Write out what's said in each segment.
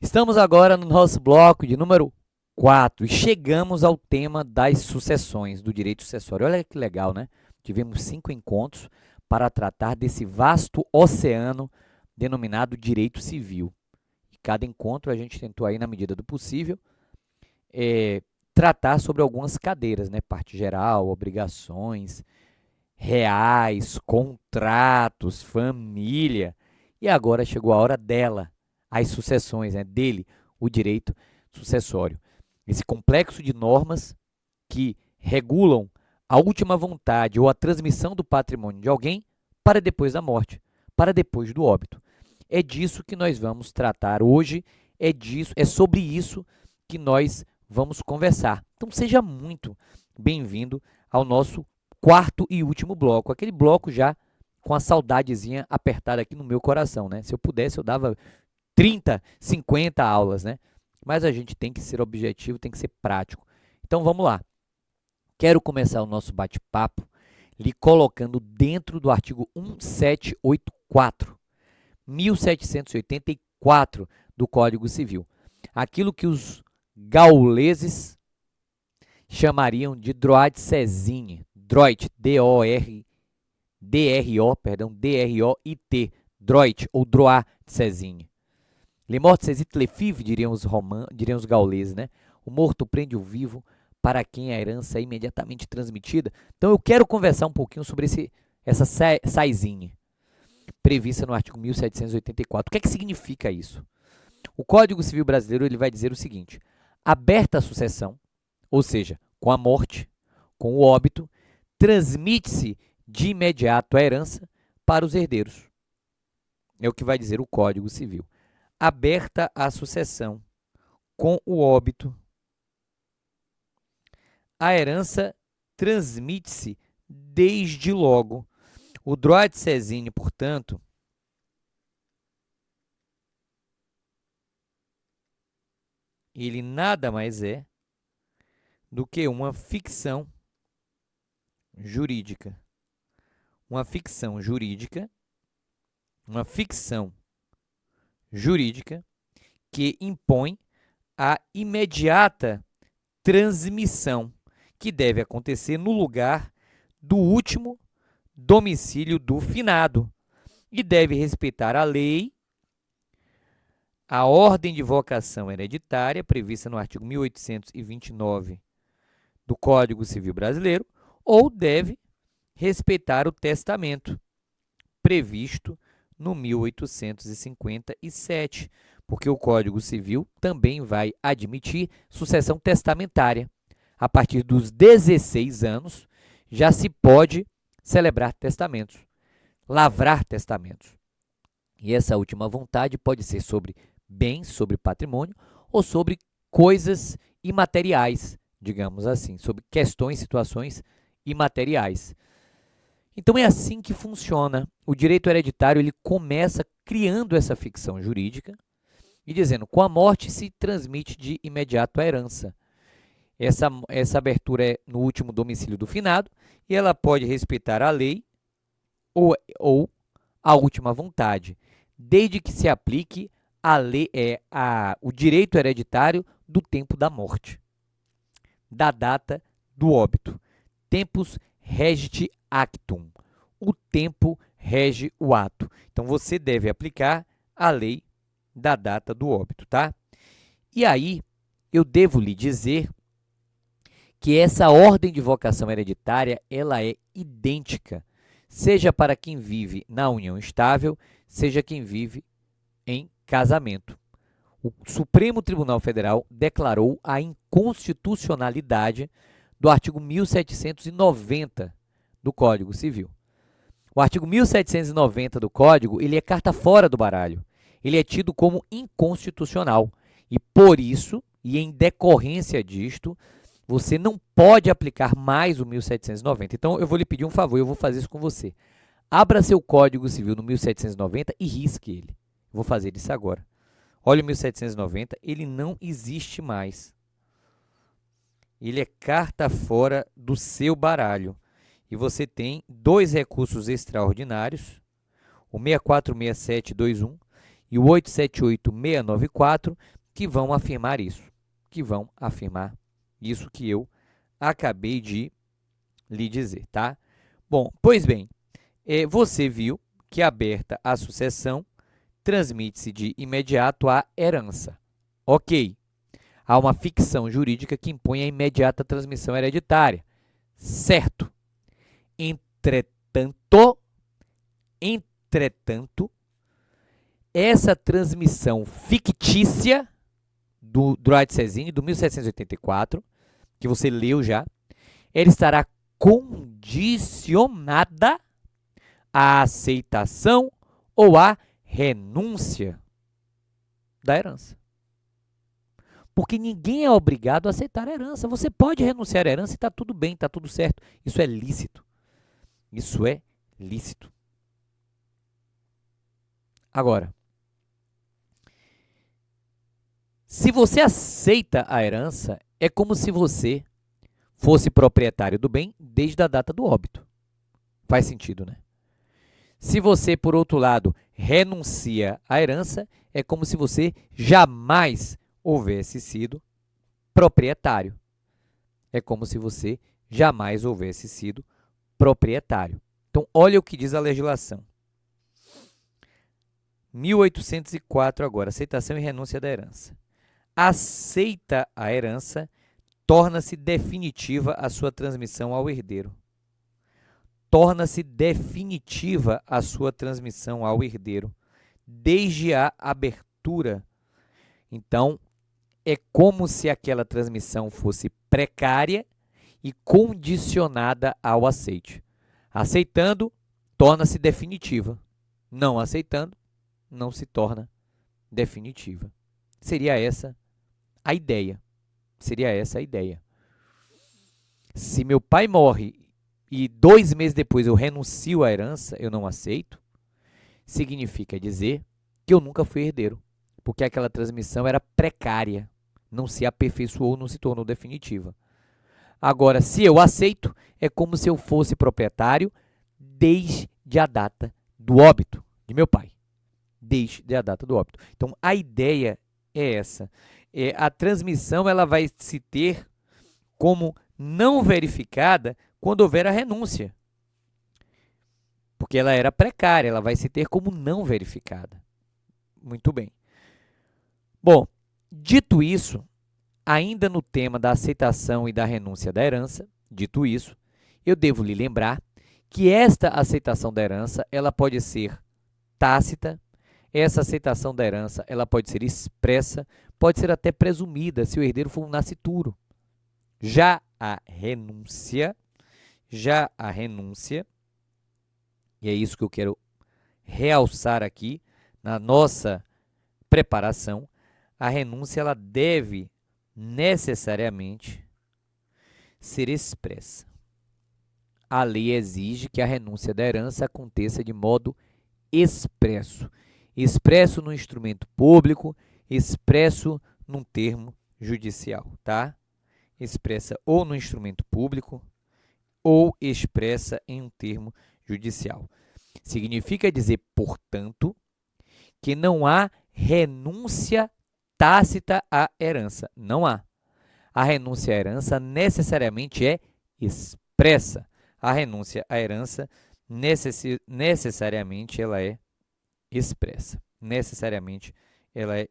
Estamos agora no nosso bloco de número 4 e chegamos ao tema das sucessões, do direito sucessório. Olha que legal, né? Tivemos 5 encontros para tratar desse vasto oceano denominado direito civil. E cada encontro a gente tentou aí, na medida do possível, tratar sobre algumas cadeiras, né? Parte geral, obrigações, reais, contratos, família. E agora chegou a hora dela, as sucessões, né? Dele, o direito sucessório. Esse complexo de normas que regulam a última vontade ou a transmissão do patrimônio de alguém para depois da morte, para depois do óbito. É disso que nós vamos tratar hoje, é sobre isso que nós vamos conversar. Então seja muito bem-vindo ao nosso quarto e último bloco, aquele bloco já com a saudadezinha apertada aqui no meu coração, né? Se eu pudesse, eu dava 30, 50 aulas, né? Mas a gente tem que ser objetivo, tem que ser prático. Então vamos lá. Quero começar o nosso bate-papo lhe colocando dentro do artigo 1784, 1784 do Código Civil. Aquilo que os gauleses chamariam de droit de seisinge, droit, D-R-O-I-T, droit ou droit de seisinge. Le mort saisit le fief, diriam os gauleses, né? O morto prende o vivo para quem a herança é imediatamente transmitida. Então eu quero conversar um pouquinho sobre essa saisinge, prevista no artigo 1784. O que é que significa isso? O Código Civil Brasileiro ele vai dizer o seguinte: aberta a sucessão, ou seja, com a morte, com o óbito, transmite-se de imediato a herança para os herdeiros. É o que vai dizer o Código Civil. Aberta a sucessão, com o óbito, a herança transmite-se desde logo. O droit de seisinge, portanto, ele nada mais é do que uma ficção jurídica. Uma ficção jurídica, uma ficção jurídica que impõe a imediata transmissão, que deve acontecer no lugar do último domicílio do finado e deve respeitar a lei, a ordem de vocação hereditária prevista no artigo 1829 do Código Civil Brasileiro, ou deve respeitar o testamento previsto no 1857, porque o Código Civil também vai admitir sucessão testamentária. A partir dos 16 anos, já se pode celebrar testamentos, lavrar testamentos. E essa última vontade pode ser sobre bens, sobre patrimônio, ou sobre coisas imateriais, digamos assim, sobre questões, situações imateriais. Então é assim que funciona. O direito hereditário ele começa criando essa ficção jurídica e dizendo, com a morte se transmite de imediato a herança. Essa abertura é no último domicílio do finado e ela pode respeitar a lei ou a última vontade, desde que se aplique a lei, o direito hereditário do tempo da morte, da data do óbito. Tempus regit actum. O tempo rege o ato. Então, você deve aplicar a lei da data do óbito, tá? E aí, eu devo lhe dizer que essa ordem de vocação hereditária, ela é idêntica, seja para quem vive na união estável, seja quem vive em casamento. O Supremo Tribunal Federal declarou a inconstitucionalidade do artigo 1790 do Código Civil. O artigo 1790 do Código, ele é carta fora do baralho. Ele é tido como inconstitucional. E por isso, e em decorrência disto, você não pode aplicar mais o 1790. Então, eu vou lhe pedir um favor, eu vou fazer isso com você. Abra seu Código Civil no 1790 e risque ele. Vou fazer isso agora. Olha o 1790, ele não existe mais. Ele é carta fora do seu baralho. E você tem dois recursos extraordinários, o 646721 e o 878.694, que vão afirmar isso, que eu acabei de lhe dizer, tá? Bom, pois bem, você viu que aberta a sucessão, transmite-se de imediato a herança. Ok. Há uma ficção jurídica que impõe a imediata transmissão hereditária. Certo. Entretanto, essa transmissão fictícia do Droit-Sezine, do 1784, que você leu já, ela estará condicionada à aceitação ou à renúncia da herança. Porque ninguém é obrigado a aceitar a herança. Você pode renunciar à herança e está tudo bem, está tudo certo. Isso é lícito. Isso é lícito. Agora, se você aceita a herança, é como se você fosse proprietário do bem desde a data do óbito. Faz sentido, né? Se você, por outro lado, renuncia à herança, é como se você jamais houvesse sido proprietário. É como se você jamais houvesse sido proprietário. Então, olha o que diz a legislação. 1804 agora, aceitação e renúncia da herança. Aceita a herança, torna-se definitiva a sua transmissão ao herdeiro. Torna-se definitiva a sua transmissão ao herdeiro, desde a abertura. Então, é como se aquela transmissão fosse precária e condicionada ao aceite. Aceitando, torna-se definitiva. Não aceitando, não se torna definitiva. Seria essa a ideia. Se meu pai morre e 2 meses depois eu renuncio à herança, eu não aceito, significa dizer que eu nunca fui herdeiro, porque aquela transmissão era precária, não se aperfeiçoou, não se tornou definitiva. Agora, se eu aceito, é como se eu fosse proprietário desde a data do óbito de meu pai. Desde a data do óbito. Então, a ideia é essa. A transmissão ela vai se ter como não verificada quando houver a renúncia. Porque ela era precária, ela vai se ter como não verificada. Muito bem. Bom, dito isso, ainda no tema da aceitação e da renúncia da herança, dito isso, eu devo lhe lembrar que esta aceitação da herança, ela pode ser tácita, essa aceitação da herança, ela pode ser expressa, pode ser até presumida, se o herdeiro for um nascituro. Já a renúncia, e é isso que eu quero realçar aqui na nossa preparação, a renúncia ela deve necessariamente ser expressa. A lei exige que a renúncia da herança aconteça de modo expresso. Expresso no instrumento público, expresso num termo judicial, tá? Expressa ou no instrumento público ou expressa em um termo judicial. Significa dizer, portanto, que não há renúncia tácita à herança. Não há. A renúncia à herança necessariamente é expressa. A renúncia à herança necessariamente ela é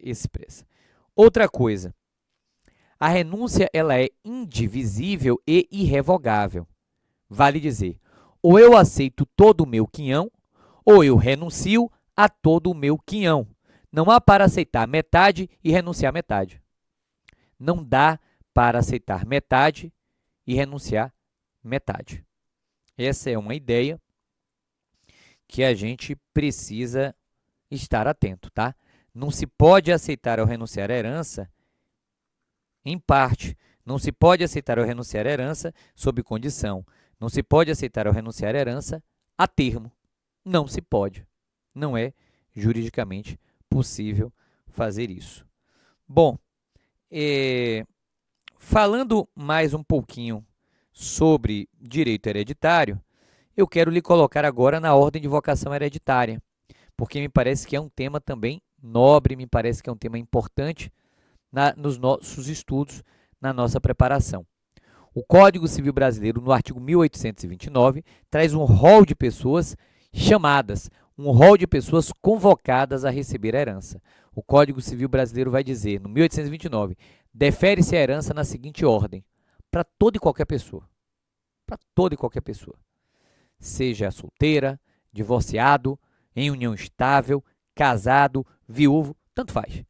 expressa. Outra coisa, a renúncia ela é indivisível e irrevogável. Vale dizer, ou eu aceito todo o meu quinhão, ou eu renuncio a todo o meu quinhão. Não há para aceitar metade e renunciar metade. Não dá para aceitar metade e renunciar metade. Essa é uma ideia que a gente precisa estar atento, tá? Não se pode aceitar ou renunciar à herança em parte. Não se pode aceitar ou renunciar à herança sob condição. Não se pode aceitar ou renunciar à herança a termo. Não se pode. Não é juridicamente possível fazer isso. Bom, falando mais um pouquinho sobre direito hereditário, eu quero lhe colocar agora na ordem de vocação hereditária, porque me parece que é um tema também nobre, me parece que é um tema importante nos nossos estudos, na nossa preparação. O Código Civil Brasileiro, no artigo 1829, traz um rol de pessoas chamadas, um rol de pessoas convocadas a receber a herança. O Código Civil Brasileiro vai dizer, no 1829, defere-se a herança na seguinte ordem, para toda e qualquer pessoa. Para toda e qualquer pessoa. Seja solteira, divorciado, em união estável, casado, viúvo, tanto faz.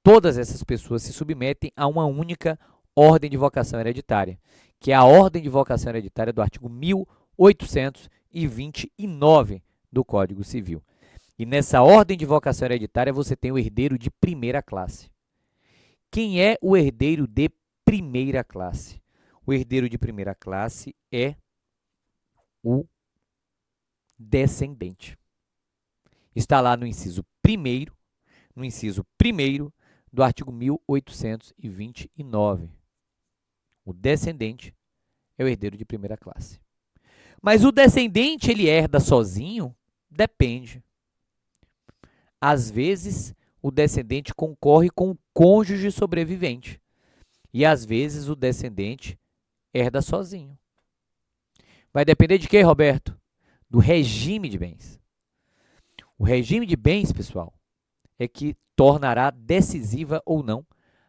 Todas essas pessoas se submetem a uma única ordem de vocação hereditária, que é a ordem de vocação hereditária do artigo 1829 do Código Civil. E nessa ordem de vocação hereditária você tem o herdeiro de primeira classe. Quem é o herdeiro de primeira classe? O herdeiro de primeira classe é o descendente. Está lá no inciso 1º, do artigo 1829. O descendente é o herdeiro de primeira classe. Mas o descendente, ele herda sozinho? Depende. Às vezes, o descendente concorre com o cônjuge sobrevivente. E, às vezes, o descendente herda sozinho. Vai depender de quê, Roberto? Do regime de bens. O regime de bens, pessoal, é que tornará decisiva ou não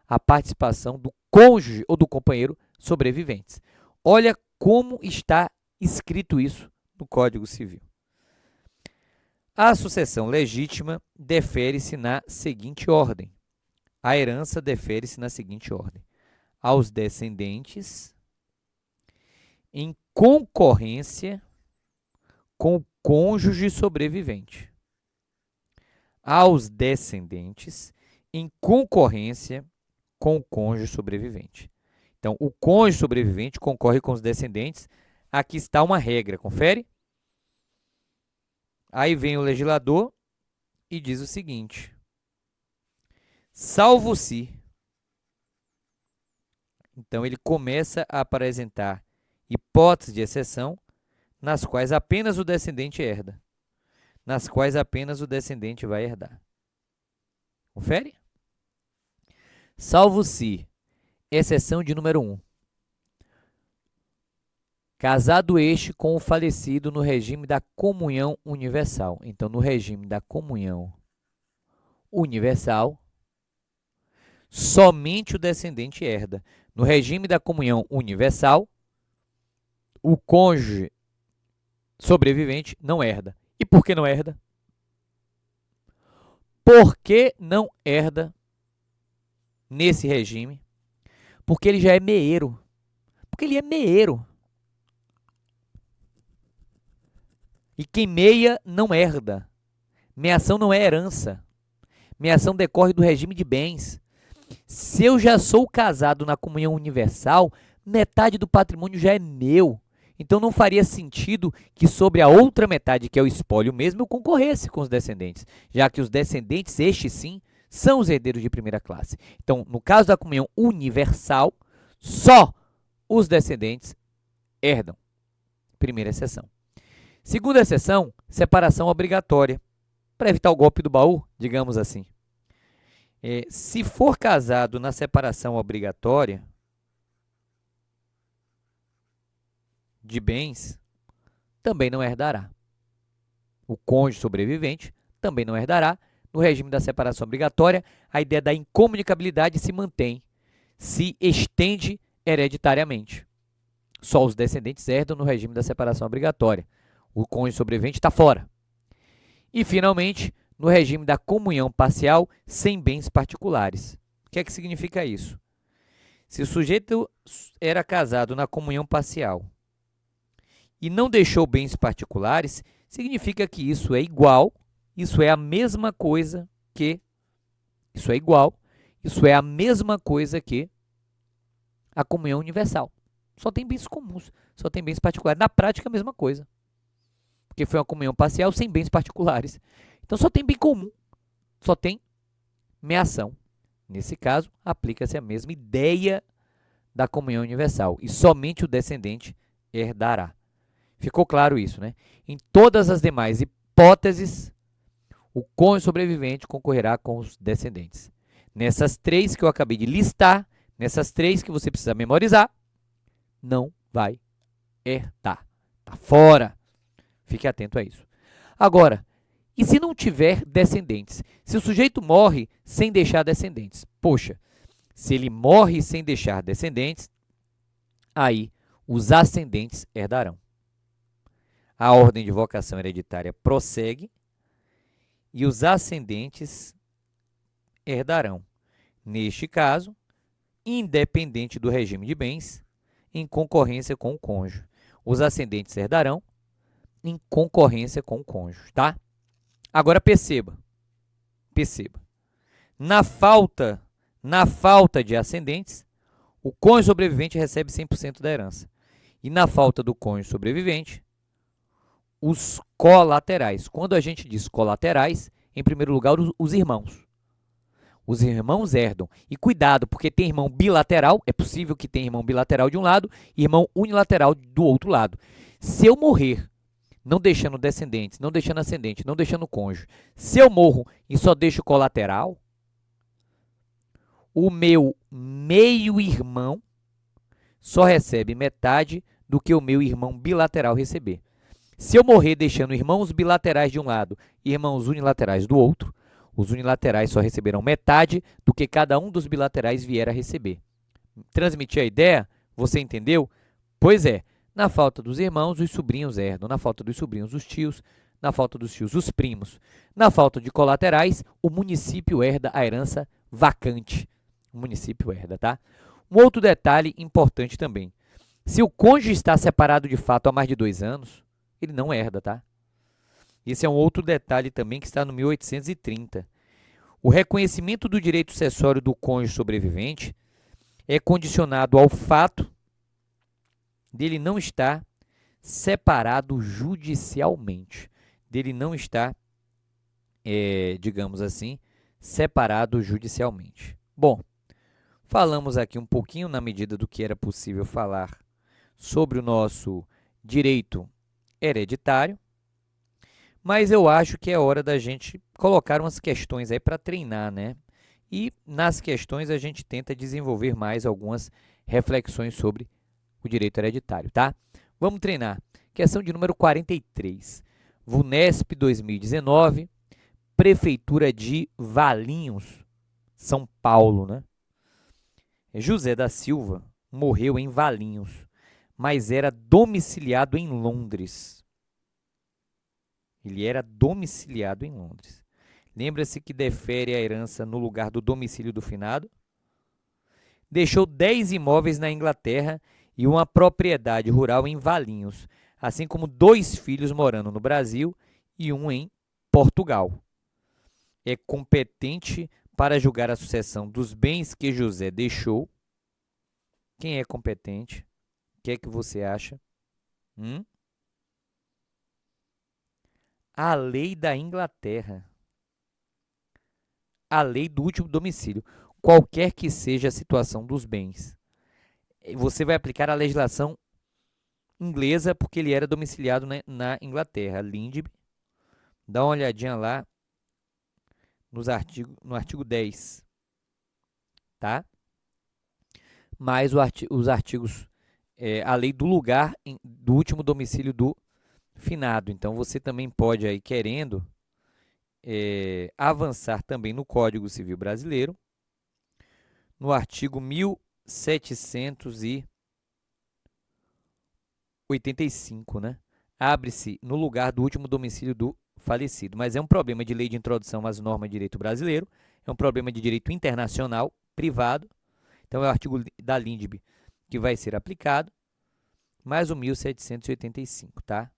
a participação do cônjuge ou do companheiro sobreviventes. Olha como está escrito isso no Código Civil. A sucessão legítima defere-se na seguinte ordem. A herança defere-se na seguinte ordem. Aos descendentes em concorrência com o cônjuge sobrevivente. Aos descendentes em concorrência com o cônjuge sobrevivente. Então, o cônjuge sobrevivente concorre com os descendentes. Aqui está uma regra, confere? Aí vem o legislador e diz o seguinte: salvo se. Então, ele começa a apresentar hipóteses de exceção nas quais apenas o descendente herda. Nas quais apenas o descendente vai herdar. Confere? Salvo se, exceção de número 1. Casado este com o falecido no regime da comunhão universal. Então, no regime da comunhão universal, somente o descendente herda. No regime da comunhão universal, o cônjuge sobrevivente não herda. E por que não herda? Por que não herda nesse regime? Porque ele já é meeiro. Porque ele é meeiro. E quem meia não herda. Meação não é herança. Meação decorre do regime de bens. Se eu já sou casado na comunhão universal, metade do patrimônio já é meu. Então não faria sentido que sobre a outra metade, que é o espólio mesmo, eu concorresse com os descendentes, já que os descendentes, estes sim, são os herdeiros de primeira classe. Então, no caso da comunhão universal, só os descendentes herdam. Primeira exceção. Segunda exceção, separação obrigatória. Para evitar o golpe do baú, digamos assim. Se for casado na separação obrigatória de bens, também não herdará. O cônjuge sobrevivente também não herdará. No regime da separação obrigatória, a ideia da incomunicabilidade se mantém, se estende hereditariamente. Só os descendentes herdam no regime da separação obrigatória. O cônjuge sobrevivente está fora. E, finalmente, no regime da comunhão parcial sem bens particulares. O que é que significa isso? Se o sujeito era casado na comunhão parcial e não deixou bens particulares, significa que isso é igual, isso é a mesma coisa que, isso é igual, isso é a mesma coisa que a comunhão universal. Só tem bens comuns, só tem bens particulares. Na prática, a mesma coisa. Porque foi uma comunhão parcial sem bens particulares. Então, só tem bem comum, só tem meação. Nesse caso, aplica-se a mesma ideia da comunhão universal. E somente o descendente herdará. Ficou claro isso, né? Em todas as demais hipóteses, o cônjuge sobrevivente concorrerá com os descendentes. Nessas três que eu acabei de listar, nessas três que você precisa memorizar, não vai herdar. Tá fora. Fique atento a isso. Agora, e se não tiver descendentes? Se o sujeito morre sem deixar descendentes? Poxa, se ele morre sem deixar descendentes, aí os ascendentes herdarão. A ordem de vocação hereditária prossegue e os ascendentes herdarão. Neste caso, independente do regime de bens, em concorrência com o cônjuge. Os ascendentes herdarão em concorrência com o cônjuge, tá? Agora perceba. Na falta de ascendentes, o cônjuge sobrevivente recebe 100% da herança. E na falta do cônjuge sobrevivente, os colaterais. Quando a gente diz colaterais, em primeiro lugar, os irmãos. Os irmãos herdam. E cuidado, porque tem irmão bilateral, é possível que tenha irmão bilateral de um lado e irmão unilateral do outro lado. Se eu morrer não deixando descendentes, não deixando ascendente, não deixando cônjuge, se eu morro e só deixo colateral, o meu meio-irmão só recebe metade do que o meu irmão bilateral receber. Se eu morrer deixando irmãos bilaterais de um lado e irmãos unilaterais do outro, os unilaterais só receberão metade do que cada um dos bilaterais vier a receber. Transmiti a ideia? Você entendeu? Pois é, na falta dos irmãos, os sobrinhos herdam, na falta dos sobrinhos, os tios, na falta dos tios, os primos. Na falta de colaterais, o município herda a herança vacante. O município herda, tá? Um outro detalhe importante também. Se o cônjuge está separado de fato há mais de 2 anos, ele não herda, tá? Esse é um outro detalhe também que está no 1830. O reconhecimento do direito sucessório do cônjuge sobrevivente é condicionado ao fato dele não estar separado judicialmente, dele não estar, digamos assim, separado judicialmente. Bom, falamos aqui um pouquinho, na medida do que era possível falar, sobre o nosso direito hereditário, mas eu acho que é hora da gente colocar umas questões aí para treinar, né? E nas questões a gente tenta desenvolver mais algumas reflexões sobre o direito hereditário, tá? Vamos treinar. Questão de número 43. VUNESP 2019, Prefeitura de Valinhos, São Paulo, né? José da Silva morreu em Valinhos, mas era domiciliado em Londres. Ele era domiciliado em Londres. Lembra-se que defere a herança no lugar do domicílio do finado? Deixou 10 imóveis na Inglaterra e uma propriedade rural em Valinhos, assim como 2 filhos morando no Brasil e um em Portugal. É competente para julgar a sucessão dos bens que José deixou. Quem é competente? O que é que você acha? A lei da Inglaterra. A lei do último domicílio. Qualquer que seja a situação dos bens. Você vai aplicar a legislação inglesa porque ele era domiciliado na Inglaterra. Lindby. Dá uma olhadinha lá no artigo 10. Tá? Mais os artigos, a lei do lugar do último domicílio do finado. Então, você também pode, aí, querendo, avançar também no Código Civil Brasileiro, no artigo 1785, né? Abre-se no lugar do último domicílio do falecido. Mas é um problema de lei de introdução às normas de direito brasileiro, é um problema de direito internacional, privado. Então, é o artigo da Lindby que vai ser aplicado, mais o 1785, tá?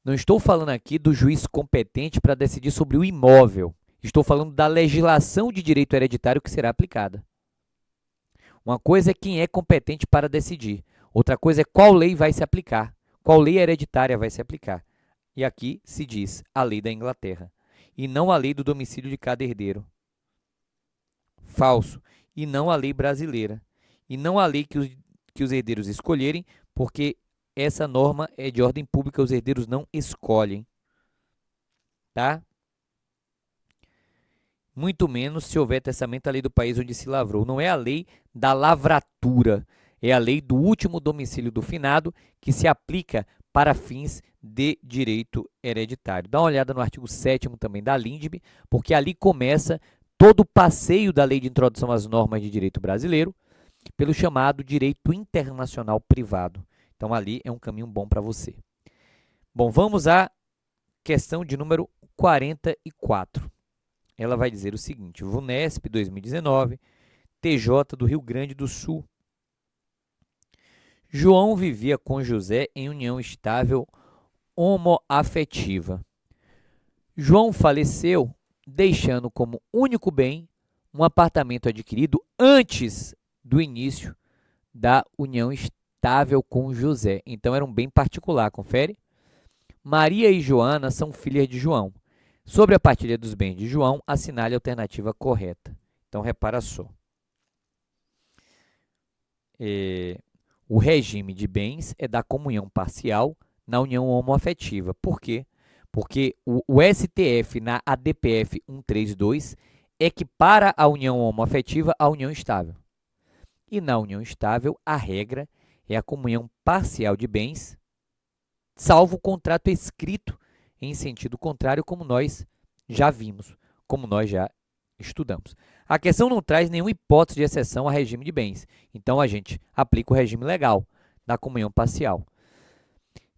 Não estou falando aqui do juiz competente para decidir sobre o imóvel. Estou falando da legislação de direito hereditário que será aplicada. Uma coisa é quem é competente para decidir. Outra coisa é qual lei vai se aplicar. Qual lei hereditária vai se aplicar. E aqui se diz a lei da Inglaterra. E não a lei do domicílio de cada herdeiro. Falso. E não a lei brasileira. E não a lei que os herdeiros escolherem, porque essa norma é de ordem pública, os herdeiros não escolhem. tá? Muito menos se houver testamento a lei do país onde se lavrou. Não é a lei da lavratura, é a lei do último domicílio do finado que se aplica para fins de direito hereditário. Dá uma olhada no artigo 7º também da LINDB, porque ali começa todo o passeio da Lei de Introdução às Normas de Direito Brasileiro pelo chamado direito internacional privado. Então ali é um caminho bom para você. Bom, vamos à questão de número 44. Ela vai dizer o seguinte: VUNESP 2019, TJ do Rio Grande do Sul. João vivia com José em união estável homoafetiva. João faleceu, deixando como único bem um apartamento adquirido antes do início da união estável com José. Então era um bem particular, confere? Maria e Joana são filhas de João. Sobre a partilha dos bens de João, assinale a alternativa correta. Então, repara só. O regime de bens é da comunhão parcial na união homoafetiva. Por quê? Porque o STF, na ADPF 132, equipara a união homoafetiva à união estável. E na união estável, a regra é a comunhão parcial de bens, salvo o contrato escrito em sentido contrário, como nós já vimos, como nós já estudamos. A questão não traz nenhuma hipótese de exceção a regime de bens. Então, a gente aplica o regime legal da comunhão parcial.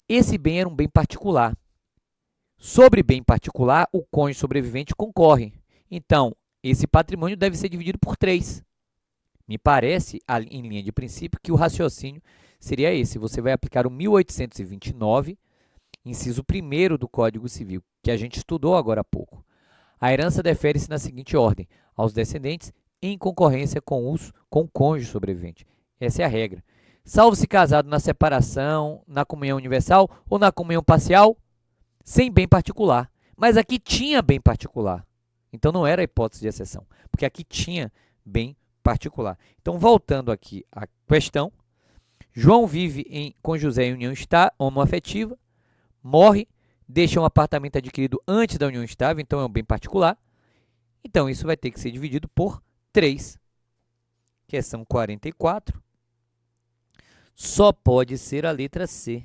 Esse bem era um bem particular. Sobre bem particular, o cônjuge sobrevivente concorre. Então, esse patrimônio deve ser dividido por 3. Me parece, em linha de princípio, que o raciocínio seria esse. Você vai aplicar o 1829, inciso 1º do Código Civil, que a gente estudou agora há pouco. A herança defere-se na seguinte ordem: aos descendentes em concorrência com o cônjuge sobrevivente. Essa é a regra. Salvo se casado na separação, na comunhão universal ou na comunhão parcial, sem bem particular. Mas aqui tinha bem particular. Então não era hipótese de exceção, porque aqui tinha bem particular. Então, voltando aqui à questão, João vive com José em união homoafetiva, morre, deixa um apartamento adquirido antes da união estável, então é um bem particular. Então, isso vai ter que ser dividido por 3. Questão 44. Só pode ser a letra C.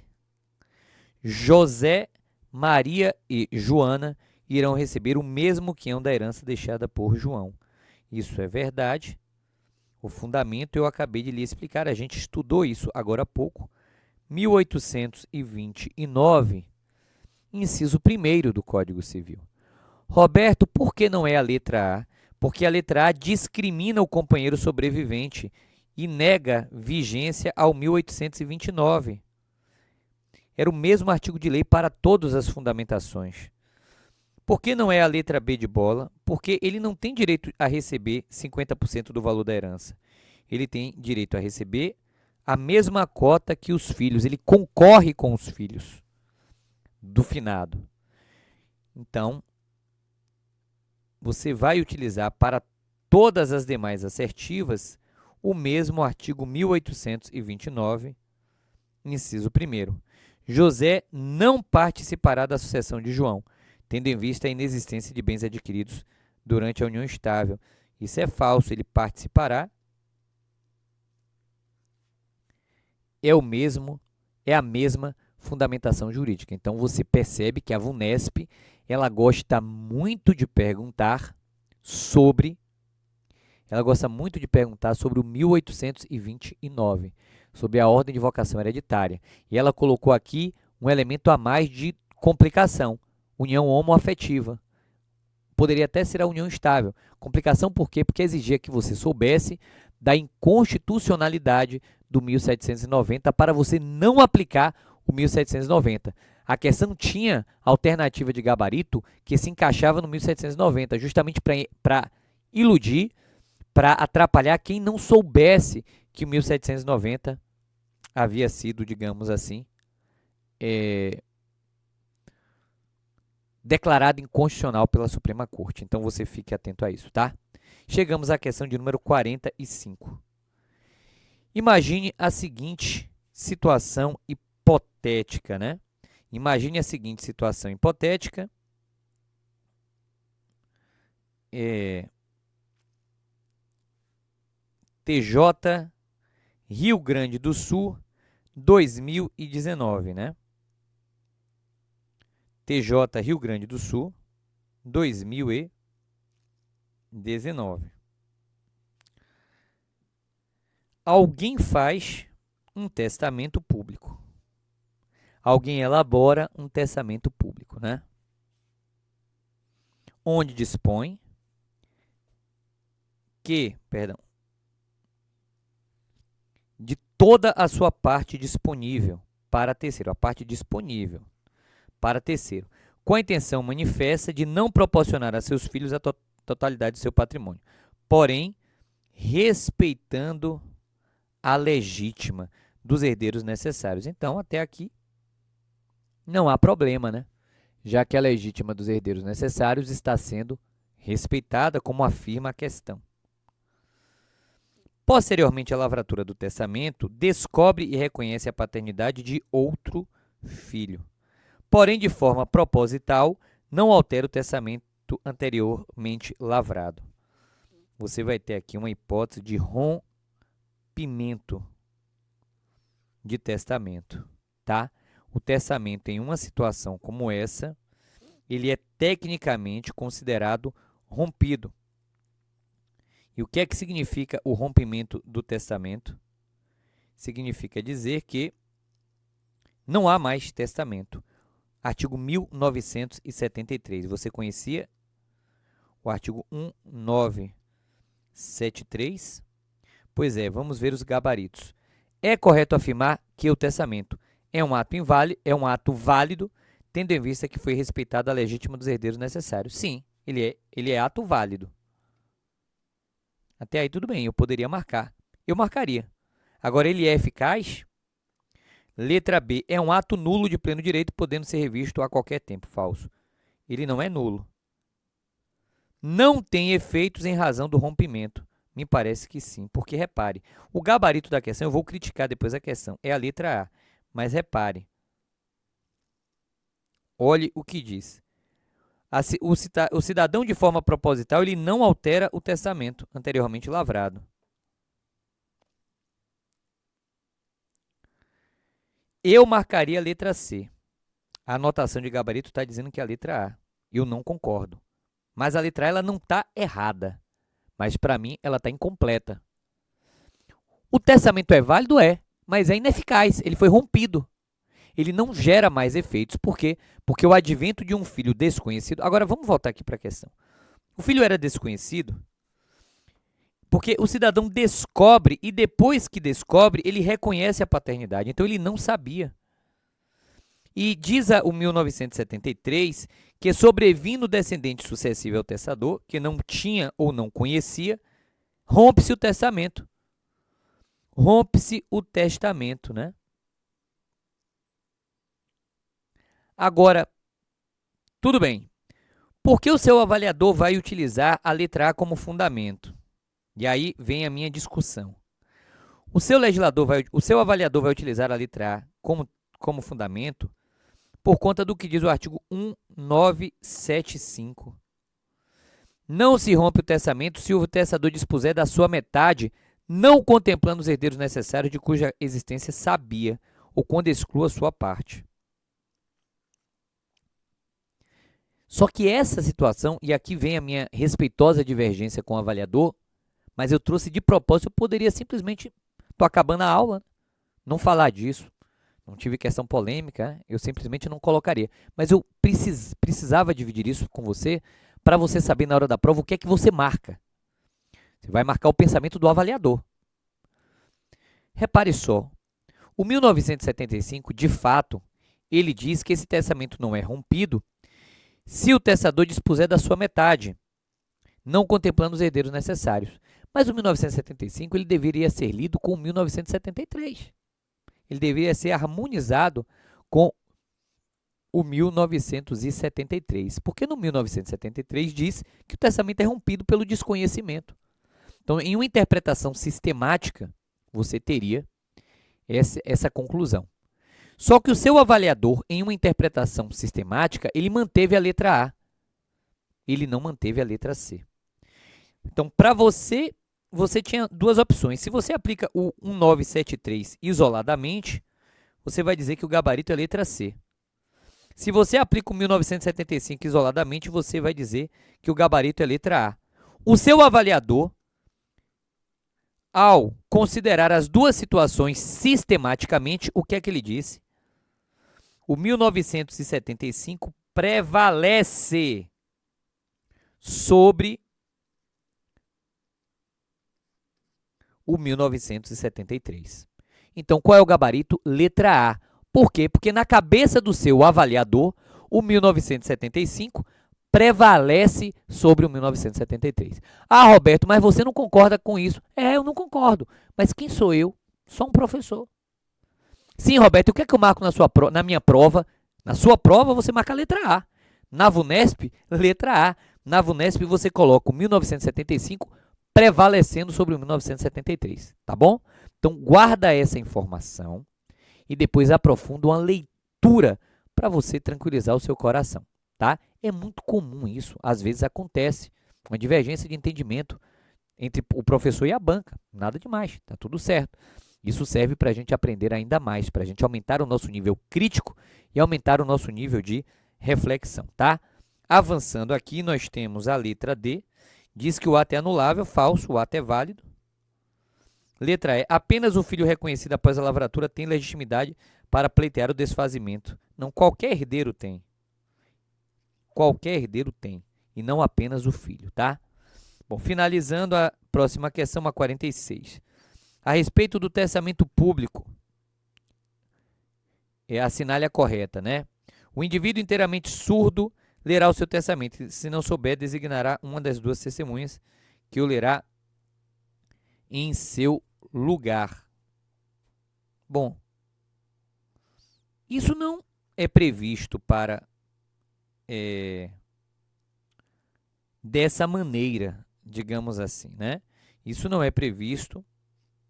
José, Maria e Joana irão receber o mesmo quinhão da herança deixada por João. Isso é verdade. O fundamento eu acabei de lhe explicar, a gente estudou isso agora há pouco. 1829, inciso 1º do Código Civil. Roberto, por que não é a letra A? Porque a letra A discrimina o companheiro sobrevivente e nega vigência ao 1829. Era o mesmo artigo de lei para todas as fundamentações. Por que não é a letra B de bola? Porque ele não tem direito a receber 50% do valor da herança. Ele tem direito a receber a mesma cota que os filhos. Ele concorre com os filhos do finado. Então, você vai utilizar para todas as demais assertivas o mesmo artigo 1829, inciso 1º. José não participará da sucessão de João, tendo em vista a inexistência de bens adquiridos durante a união estável. Isso é falso, ele participará. É a mesma fundamentação jurídica. Então, você percebe que a VUNESP, ela gosta muito de perguntar sobre o 1829, sobre a ordem de vocação hereditária. E ela colocou aqui um elemento a mais de complicação. União homoafetiva. Poderia até ser a união estável. Complicação por quê? Porque exigia que você soubesse da inconstitucionalidade do 1790 para você não aplicar o 1790. A questão tinha alternativa de gabarito que se encaixava no 1790, justamente para iludir, para atrapalhar quem não soubesse que o 1790 havia sido, digamos assim, declarado inconstitucional pela Suprema Corte. Então, você fique atento a isso, tá? Chegamos à questão de número 45. Imagine a seguinte situação hipotética, né? Imagine a seguinte situação hipotética. TJ Rio Grande do Sul 2019, né? TJ Rio Grande do Sul 2019. Alguém faz um testamento público. Alguém elabora um testamento público, né? Onde dispõe que, de toda a sua parte disponível para terceiro, a parte disponível para terceiro, com a intenção manifesta de não proporcionar a seus filhos a totalidade do seu patrimônio, porém, respeitando a legítima dos herdeiros necessários. Então, até aqui, não há problema, né? Já que a legítima dos herdeiros necessários está sendo respeitada, como afirma a questão. Posteriormente, a lavratura do testamento descobre e reconhece a paternidade de outro filho. Porém, de forma proposital, não altera o testamento anteriormente lavrado. Você vai ter aqui uma hipótese de rompimento de testamento, tá? O testamento, em uma situação como essa, ele é tecnicamente considerado rompido. E o que é que significa o rompimento do testamento? Significa dizer que não há mais testamento. Artigo 1973. Você conhecia o artigo 1973? Pois é, vamos ver os gabaritos. É correto afirmar que o testamento é um ato válido, tendo em vista que foi respeitada a legítima dos herdeiros necessários. Sim, ele é ato válido. Até aí tudo bem, eu poderia marcar. Eu marcaria. Agora, ele é eficaz? Letra B. É um ato nulo de pleno direito, podendo ser revisto a qualquer tempo. Falso. Ele não é nulo. Não tem efeitos em razão do rompimento. Me parece que sim, porque repare, o gabarito da questão, eu vou criticar depois a questão, é a letra A. Mas repare, olhe o que diz. O cidadão, de forma proposital, ele não altera o testamento anteriormente lavrado. Eu marcaria a letra C. A anotação de gabarito está dizendo que é a letra A. Eu não concordo. Mas a letra A ela não está errada. Mas, para mim, ela está incompleta. O testamento é válido? É. Mas é ineficaz. Ele foi rompido. Ele não gera mais efeitos. Por quê? Porque o advento de um filho desconhecido... Agora, vamos voltar aqui para a questão. O filho era desconhecido porque o cidadão descobre, e depois que descobre, ele reconhece a paternidade. Então, ele não sabia. E diz o 1973 que, sobrevindo o descendente sucessivo ao testador, que não tinha ou não conhecia, rompe-se o testamento. Rompe-se o testamento, né? Agora, tudo bem. Por que o seu avaliador vai utilizar a letra A como fundamento? E aí vem a minha discussão. O seu avaliador vai utilizar a letra A como fundamento por conta do que diz o artigo 1975. Não se rompe o testamento se o testador dispuser da sua metade, não contemplando os herdeiros necessários de cuja existência sabia, ou quando exclua sua parte. Só que essa situação, e aqui vem a minha respeitosa divergência com o avaliador, mas eu trouxe de propósito, eu poderia simplesmente, estou acabando a aula, não falar disso. Não tive questão polêmica, eu simplesmente não colocaria. Mas eu precisava dividir isso com você, para você saber na hora da prova o que é que você marca. Você vai marcar o pensamento do avaliador. Repare só, o 1975, de fato, ele diz que esse testamento não é rompido se o testador dispuser da sua metade, não contemplando os herdeiros necessários. Mas o 1975 ele deveria ser lido com o 1973. Ele deveria ser harmonizado com o 1973. Porque no 1973 diz que o testamento é rompido pelo desconhecimento. Então, em uma interpretação sistemática, você teria essa conclusão. Só que o seu avaliador, em uma interpretação sistemática, ele manteve a letra A. Ele não manteve a letra C. Então, para você, você tinha duas opções. Se você aplica o 1973 isoladamente, você vai dizer que o gabarito é letra C. Se você aplica o 1975 isoladamente, você vai dizer que o gabarito é letra A. O seu avaliador, ao considerar as duas situações sistematicamente, o que é que ele disse? O 1975 prevalece sobre o 1973. Então, qual é o gabarito? Letra A. Por quê? Porque na cabeça do seu avaliador, o 1975 prevalece sobre o 1973. Ah, Roberto, mas você não concorda com isso? É, eu não concordo. Mas quem sou eu? Só um professor. Sim, Roberto, o que é que eu marco na minha prova? Na sua prova, você marca a letra A. Na VUNESP, letra A. Na VUNESP, você coloca o 1975 prevalecendo sobre o 1973, tá bom? Então, guarda essa informação e depois aprofunda uma leitura para você tranquilizar o seu coração, tá? É muito comum isso, às vezes acontece, uma divergência de entendimento entre o professor e a banca, nada demais, tá tudo certo. Isso serve para a gente aprender ainda mais, para a gente aumentar o nosso nível crítico e aumentar o nosso nível de reflexão, tá? Avançando aqui, nós temos a letra D, diz que o ato é anulável, falso, o ato é válido. Letra E, apenas o filho reconhecido após a lavratura tem legitimidade para pleitear o desfazimento. Não, qualquer herdeiro tem. Qualquer herdeiro tem, e não apenas o filho, tá? Bom, finalizando a próxima questão, a 46. A respeito do testamento público, assinale a correta, né? O indivíduo inteiramente surdo lerá o seu testamento. Se não souber, designará uma das duas testemunhas que o lerá em seu lugar. Bom, isso não é previsto para dessa maneira, digamos assim, né? Isso não é previsto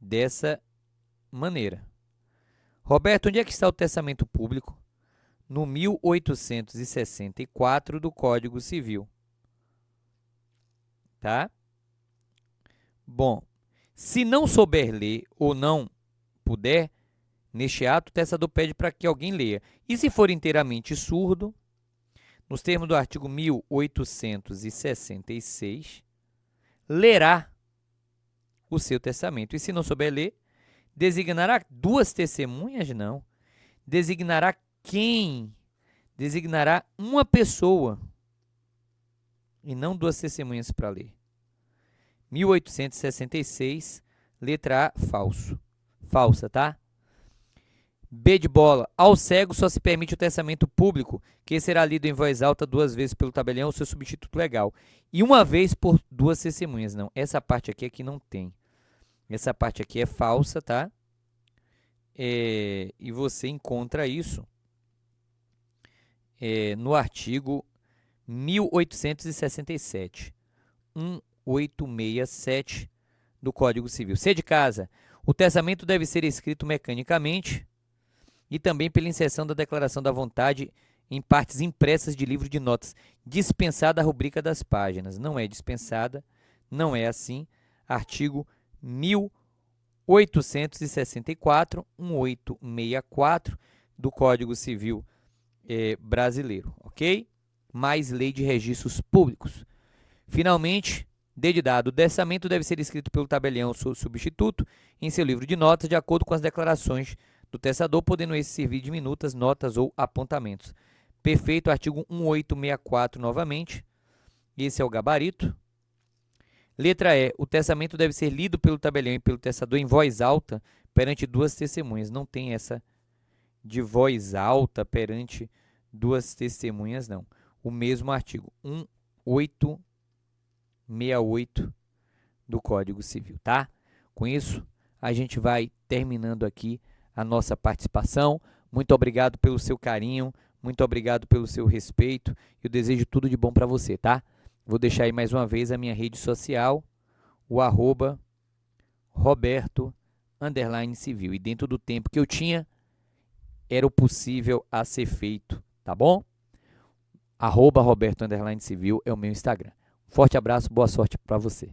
dessa maneira. Roberto, onde é que está o testamento público? No 1864 do Código Civil. Tá? Bom, se não souber ler ou não puder, neste ato, o testador pede para que alguém leia. E se for inteiramente surdo, nos termos do artigo 1866, lerá o seu testamento. E se não souber ler, designará duas testemunhas? Não. Designará quem? Designará uma pessoa e não duas testemunhas para ler. 1866, letra A, falso. Falsa, tá? B de bola. Ao cego só se permite o testamento público, que será lido em voz alta 2 vezes pelo tabelião ou seu substituto legal. E uma vez por duas testemunhas. Não, essa parte aqui não tem. Essa parte aqui é falsa, tá? E você encontra isso no artigo 1867, 1867 do Código Civil. C de casa. O testamento deve ser escrito mecanicamente e também pela inserção da declaração da vontade em partes impressas de livro de notas, dispensada a rubrica das páginas. Não é dispensada, não é assim. Artigo 1864, 1864 do Código Civil brasileiro, ok? Mais Lei de Registros Públicos. Finalmente, D de dado, o testamento deve ser escrito pelo tabelião ou substituto em seu livro de notas, de acordo com as declarações do testador, podendo esse servir de minutas, notas ou apontamentos. Perfeito, artigo 1864 novamente. Esse é o gabarito. Letra E, o testamento deve ser lido pelo tabelião e pelo testador em voz alta perante duas testemunhas. Não tem essa de voz alta perante duas testemunhas, não. O mesmo artigo, 1868 do Código Civil, tá? Com isso, a gente vai terminando aqui a nossa participação. Muito obrigado pelo seu carinho, muito obrigado pelo seu respeito. Eu desejo tudo de bom para você, tá? Vou deixar aí mais uma vez a minha rede social, o @Roberto_Civil. E dentro do tempo que eu tinha, era o possível a ser feito, tá bom? @Roberto_Civil é o meu Instagram. Forte abraço, boa sorte para você.